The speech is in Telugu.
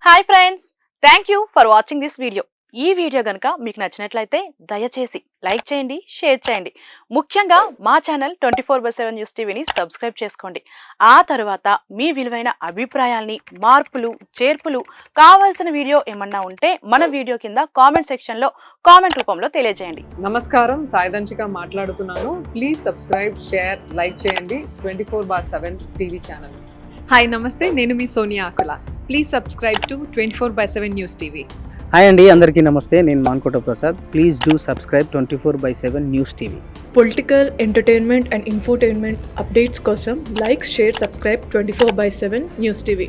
Hi friends, thank you for watching this video. ఈ వీడియో కనుక మీకు నచ్చినట్లయితే దయచేసి లైక్ చేయండి, షేర్ చేయండి. ముఖ్యంగా మా ఛానల్ 24/7 న్యూస్ టీవీని సబ్స్క్రైబ్ చేసుకోండి. ఆ తర్వాత మీ విలువైన అభిప్రాయాల్ని, మార్పులు, చేర్పులు, కావాల్సిన వీడియో ఏమన్నా ఉంటే మన వీడియో కింద కామెంట్ సెక్షన్లో కామెంట్ రూపంలో తెలియజేయండి. నమస్కారం, సాయిదంచిక మాట్లాడుతున్నాను. ప్లీజ్ సబ్స్క్రైబ్, షేర్, లైక్ చేయండి 24/7 టీవీ ఛానల్. హాయ్ నమస్తే, నేను మీ Sonia Akula. Please subscribe to 24/7 news TV. Hi అండి, అందరికీ నమస్తే. నేను Mankota Prasad. Please do subscribe 24/7 news TV. Political, entertainment and infotainment updates కోసం like, share, subscribe 24/7 news TV.